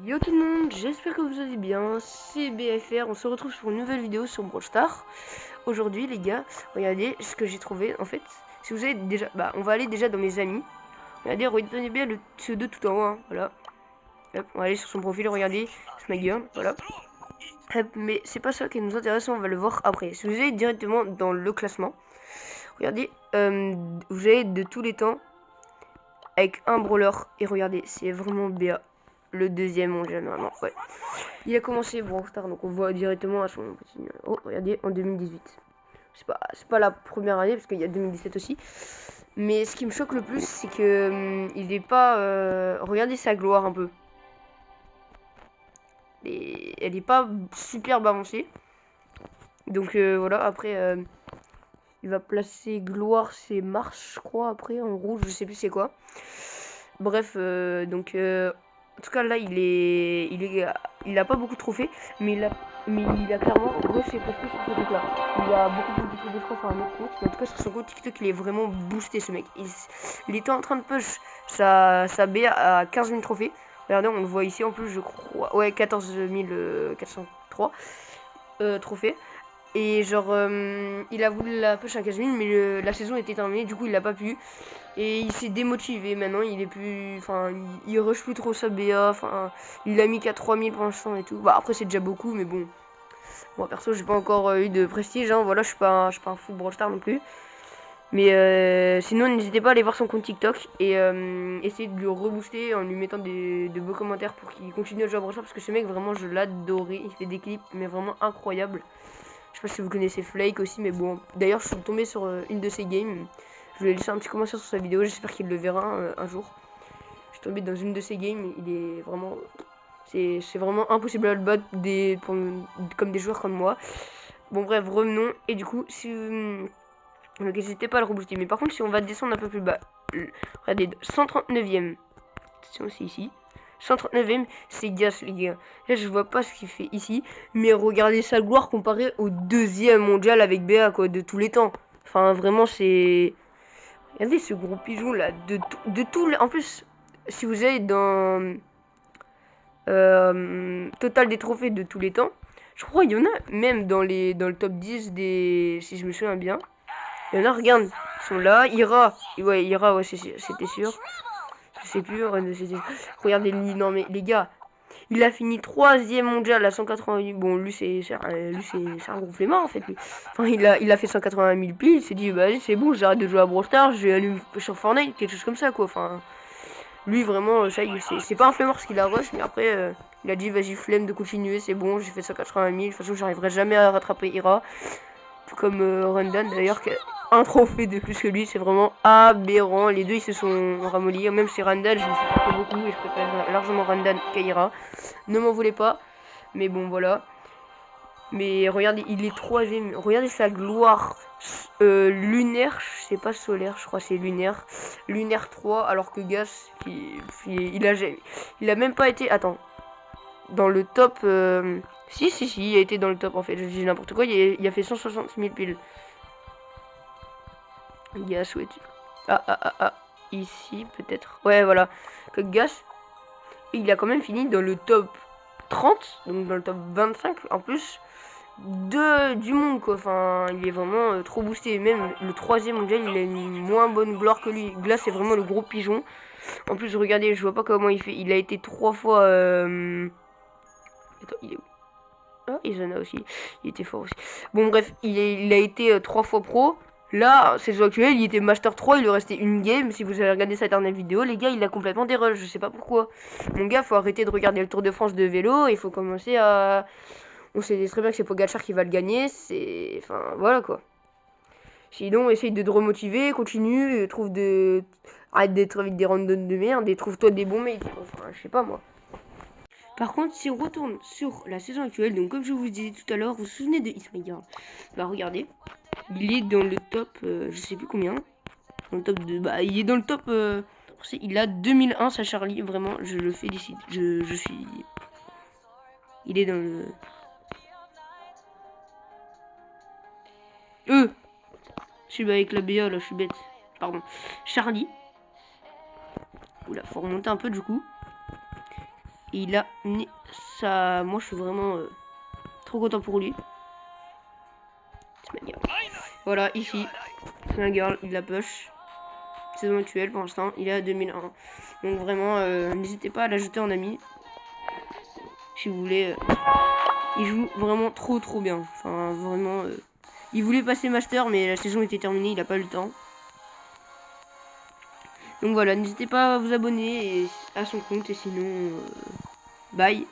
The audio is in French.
Yo tout le monde, j'espère que vous allez bien, c'est BFR, on se retrouve sur une nouvelle vidéo sur Brawl Stars. Aujourd'hui les gars, regardez ce que j'ai trouvé en fait. Si vous avez déjà, on va aller déjà dans mes amis. Regardez, retenez bien le pseudo tout en haut, hein, voilà. Hop, on va aller sur son profil, regardez, Smagirl, voilà. Hop, mais c'est pas ça qui nous intéresse, on va le voir après. Si vous allez directement dans le classement, regardez, vous avez de tous les temps avec un brawler et regardez, c'est vraiment BA. Le deuxième mondial normalement, ouais. Il a commencé Brawl Stars, donc on voit directement à son petit numéro. Oh, regardez, en 2018. C'est pas la première année, parce qu'il y a 2017 aussi. Mais ce qui me choque le plus, c'est que il est pas... regardez sa gloire un peu. Et elle est pas superbe avancée. Donc voilà, après... il va placer gloire, c'est marche, je crois, après, en rouge, je sais plus c'est quoi. Bref, donc... en tout cas, là, il a pas beaucoup de trophées, mais il a clairement rushé presque sur ce truc-là. Il a beaucoup plus de trophées, je crois, sur un autre compte. Mais en tout cas, sur son compte TikTok, il est vraiment boosté, ce mec. Il était en train de push sa BA à 15 000 trophées. Regardez, on le voit ici, en plus, je crois. Ouais, 14 403 trophées. Et genre, il a voulu la push à 15 000, mais la saison était terminée, du coup, il l'a pas pu. Et il s'est démotivé maintenant, il est plus. Enfin, il rush plus trop sa BA. Enfin, il a mis qu'à 3000 pour l'instant et tout. Bah, après, c'est déjà beaucoup, mais bon. Moi, perso, j'ai pas encore eu de prestige. Hein. Voilà, je suis pas un fou Brawl Stars non plus. Mais sinon, n'hésitez pas à aller voir son compte TikTok et essayer de le rebooster en lui mettant de beaux commentaires pour qu'il continue à jouer à Brawl Stars. Parce que ce mec, vraiment, je l'adorais. Il fait des clips, mais vraiment incroyables. Je sais pas si vous connaissez Flake aussi, mais bon. D'ailleurs, je suis tombé sur une de ses games. Je vais laisser un petit commentaire sur sa vidéo, j'espère qu'il le verra un jour. Je suis tombé dans une de ses games, il est vraiment... C'est vraiment impossible à le battre comme des joueurs comme moi. Bon bref, revenons. Et du coup, si donc n'hésitez pas à le rebooster. Mais par contre, si on va descendre un peu plus bas, regardez, 139ème. C'est aussi ici. 139ème, c'est Gas, les gars. Là, je vois pas ce qu'il fait ici. Mais regardez sa gloire comparée au deuxième mondial avec BA, quoi, de tous les temps. Enfin, vraiment, c'est... Regardez ce gros pigeon là, de tout. En plus, si vous allez dans total des trophées de tous les temps, je crois qu'il y en a même dans le top 10 des. Si je me souviens bien. Il y en a, regarde, ils sont là. Ira, ouais, c'était sûr. Je sais plus, regardez lui, non mais les gars, il a fini 3ème mondial à 188. Bon, lui, c'est un gros flemmard en fait. Lui. Enfin, il a fait 180 000 piles. Il s'est dit, bah, c'est bon, j'arrête de jouer à Brawl Stars, je vais aller sur Fortnite, quelque chose comme ça, quoi. Enfin, lui, vraiment, ça y est, c'est pas un flemmard parce qu'il a rush, mais après, il a dit, vas-y, flemme de continuer, c'est bon, j'ai fait 180 000. De toute façon, j'arriverai jamais à rattraper Ira. Tout comme Rundan, d'ailleurs, qui a un trophée de plus que lui, c'est vraiment aberrant. Les deux, ils se sont ramollis. Même si Rundan, je ne supporte pas beaucoup et je préfère largement Rundan qu'Ira. Ne m'en voulez pas. Mais bon, voilà. Mais regardez, il est 3ème. Regardez sa gloire lunaire. C'est pas solaire, je crois c'est lunaire. Lunaire 3, alors que Gas, il a même pas été... Attends. Dans le top... Si, il a été dans le top en fait. Je dis n'importe quoi. Il a fait 160 000 piles. Gas, où es-tu? Ici, peut-être. Ouais, voilà. Que Gas, il a quand même fini dans le top 30. Donc dans le top 25 en plus. Du monde quoi, enfin il est vraiment trop boosté. Même le 3ème mondial, il a une moins bonne gloire que lui. Là c'est vraiment le gros pigeon. En plus regardez, je vois pas comment il fait. Il a été 3 fois Attends, il est où? Ah, Izana aussi, il était fort aussi. Bon bref, il a été 3 fois pro. Là, saison actuelle, il était Master 3, il lui restait une game. Si vous avez regardé sa dernière vidéo, les gars, il a complètement des rushs, je sais pas pourquoi. Mon gars, faut arrêter de regarder le Tour de France de vélo, il faut commencer à... On sait très bien que c'est Pogacar qui va le gagner, c'est... Enfin, voilà quoi. Sinon, essaye de te remotiver, continue, trouve de... Arrête d'être avec des randoms de merde et trouve-toi des bons mates. Enfin, je sais pas moi. Par contre, si on retourne sur la saison actuelle, donc comme je vous disais tout à l'heure, vous vous souvenez de Ismail? Bah regardez, il est dans le top, je sais plus combien, dans le top de... Bah il est dans le top, il a 2001 sa Charlie, vraiment, je le félicite, je suis... Il est dans le... Je suis avec la BA là, je suis bête. Pardon. Charlie. Oula, faut remonter un peu du coup. Et il a mis ça. Moi, je suis vraiment trop content pour lui. Voilà, ici, c'est un girl, il la push. Saison actuelle pour l'instant, il est à 2001. Donc vraiment, n'hésitez pas à l'ajouter en ami. Si vous voulez. Il joue vraiment trop bien. Enfin, vraiment. Il voulait passer master, mais la saison était terminée, il a pas eu le temps. Donc voilà, n'hésitez pas à vous abonner à son compte et sinon, bye.